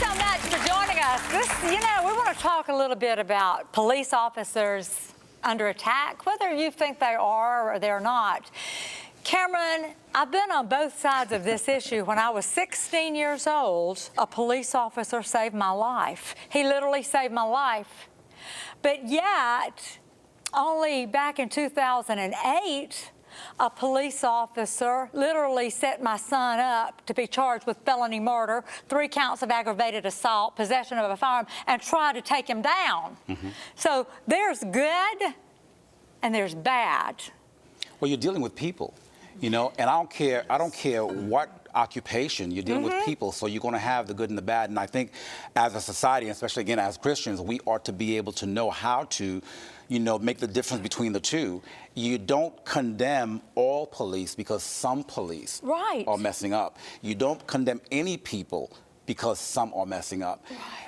so much for joining us. We want to talk a little bit about police officers under attack, whether you think they are or they're not. Cameron, I've been on both sides of this issue. When I was 16 years old, a police officer saved my life. He literally saved my life. But yet, only back in 2008, a police officer literally set my son up to be charged with felony murder, 3 counts of aggravated assault, possession of a firearm, and tried to take him down. So there's good and there's bad. Well, you're dealing with people, and I don't care what occupation you're dealing with people, so you're going to have the good and the bad. And I think as a society, especially again as Christians, we ought to be able to know how to make the difference between the two. You don't condemn all police because some police are messing up. You don't condemn any people because some are messing up.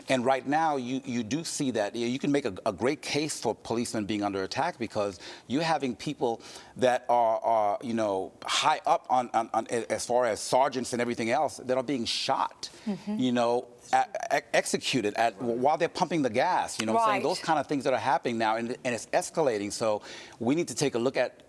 And right now, you do see that. You can make a great case for policemen being under attack because you're having people that are high up on as far as sergeants and everything else that are being shot, executed while they're pumping the gas, saying those kind of things that are happening now, and it's escalating. So we need to take a look at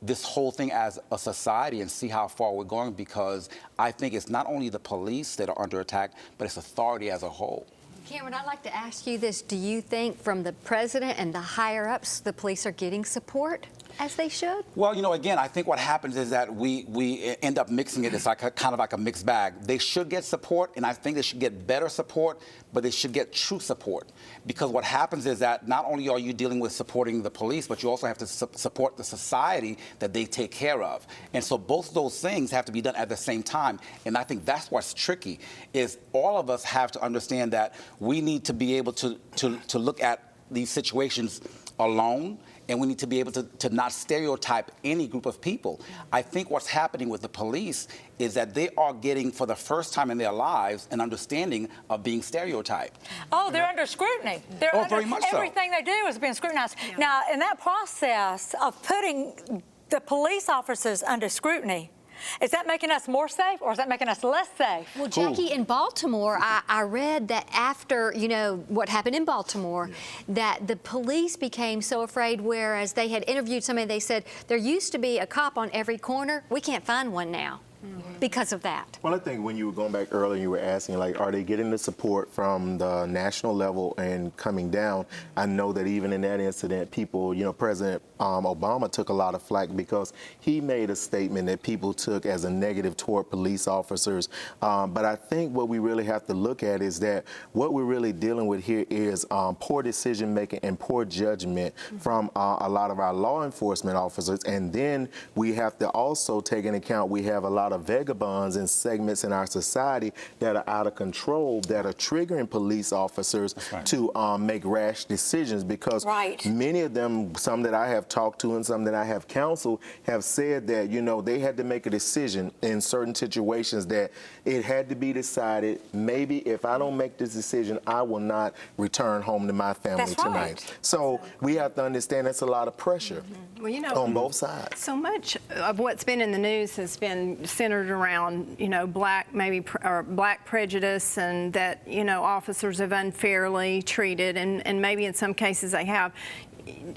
this whole thing as a society and see how far we're going, because I think it's not only the police that are under attack, but it's authority as a whole. Cameron, I'd like to ask you this. Do you think from the president and the higher-ups, the police are getting support as they should? Well, again, I think what happens is that we end up mixing it. It's kind of like a mixed bag. They should get support, and I think they should get better support, but they should get true support. Because what happens is that not only are you dealing with supporting the police, but you also have to support the society that they take care of. And so both those things have to be done at the same time. And I think that's what's tricky, is all of us have to understand that we need to be able to look at these situations alone, and we need to be able to not stereotype any group of people. I think what's happening with the police is that they are getting, for the first time in their lives, an understanding of being stereotyped. Oh, they're under scrutiny. Very much so. Everything they do is being scrutinized. Yeah. Now, in that process of putting the police officers under scrutiny, is that making us more safe, or is that making us less safe? Well, Jackie, in Baltimore, I read that after, what happened in Baltimore, that the police became so afraid, whereas they had interviewed somebody, they said, there used to be a cop on every corner. We can't find one now because of that. Well, I think when you were going back earlier, you were asking, are they getting the support from the national level and coming down? I know that even in that incident, people, President Obama took a lot of flack because he made a statement that people took as a negative toward police officers. But I think what we really have to look at is that what we're really dealing with here is poor decision making and poor judgment from a lot of our law enforcement officers. And then we have to also take into account we have a lot of vagabonds and segments in our society that are out of control, that are triggering police officers to make rash decisions, because many of them, some that I have talked to and some that I have counseled, have said that, they had to make a decision in certain situations that it had to be decided, maybe if I don't make this decision, I will not return home to my family tonight. So we have to understand that's a lot of pressure on both sides. So much of what's been in the news has been centered around, black prejudice, and that, officers have unfairly treated, and maybe in some cases they have.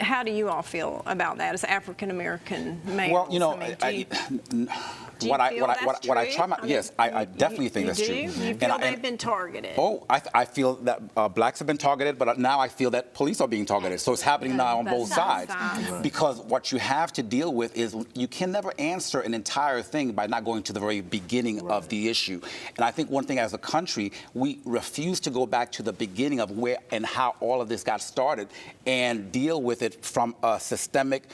How do you all feel about that as African American males? Well, I definitely think that's true. You feel they've been targeted? Oh, I feel that blacks have been targeted, but now I feel that police are being targeted. So it's happening now on both sides. Because what you have to deal with is you can never answer an entire thing by not going to the very beginning of the issue. And I think one thing as a country, we refuse to go back to the beginning of where and how all of this got started and deal with it from a systemic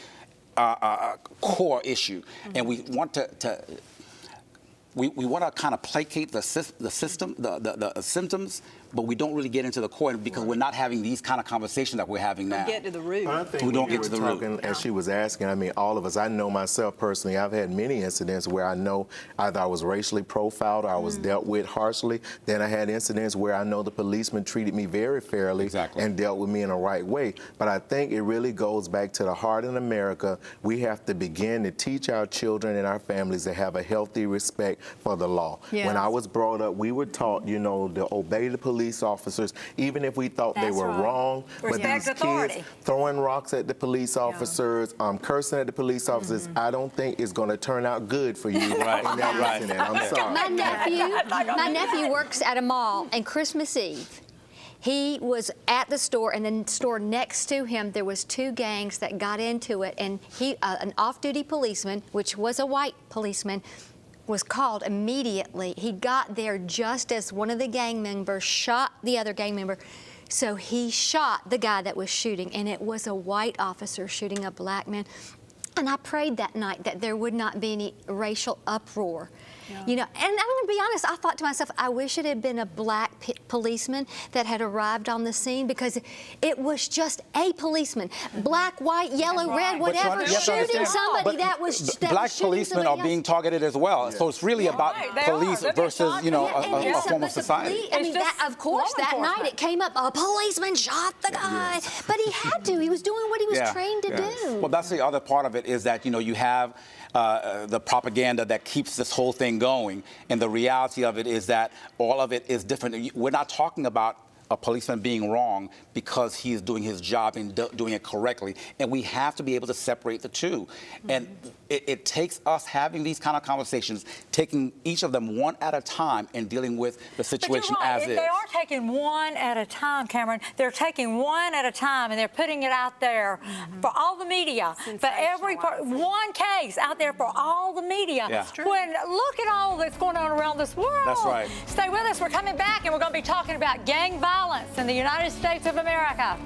core issue. And we want to we want to kind of placate the system, the symptoms, but we don't really get into the core because we're not having these kind of conversations that we're having now. Get to the root. We don't get to the root. As she was asking, I mean, all of us, I know myself personally, I've had many incidents where I know either I was racially profiled or I was dealt with harshly. Then I had incidents where I know the policeman treated me very fairly and dealt with me in the right way. But I think it really goes back to the heart in America. We have to begin to teach our children and our families to have a healthy respect for the law. Yes. When I was brought up, we were taught, you know, to obey the police officers, even if we thought they That's were right. wrong. Respect But these authority. kids throwing rocks at the police officers, cursing at the police officers, I don't think is going to turn out good for you in that incident. I'm sorry. My nephew works at a mall, and Christmas Eve, he was at the store, and the store next to him, there was two gangs that got into it, and he, an off-duty policeman, which was a white policeman, was called immediately. He got there just as one of the gang members shot the other gang member. So he shot the guy that was shooting, and it was a white officer shooting a black man. And I prayed that night that there would not be any racial uproar. You know, and I'm going to be honest, I thought to myself, I wish it had been a black policeman that had arrived on the scene, because it was just a policeman, black, white, yellow, red, whatever, you have to shooting understand, somebody but that was black shooting policemen are somebody being else. targeted as well. So it's really about Right, they police are. They're versus, being you know, targeted. a so- form but of the society. police- I mean, It's just that, of course, law that night enforcement. it came up, a policeman shot the guy. But he had to. He was doing what he was trained to do. Well, that's the other part of it, is that, you know, you have the propaganda that keeps this whole thing going, and the reality of it is that all of it is different. We're not talking about a policeman being wrong because he is doing his job and doing it correctly, and we have to be able to separate the two. And it takes us having these kind of conversations, taking each of them one at a time and dealing with the But situation you're right. as is. They are taking one at a time, Cameron. They're taking one at a time, and they're putting it out there for all the media, for every one case out there for all the media. Yeah. That's true. When look at all that's going on around this world. That's right. Stay with us. We're coming back, and we're going to be talking about gang violence in the United States of America.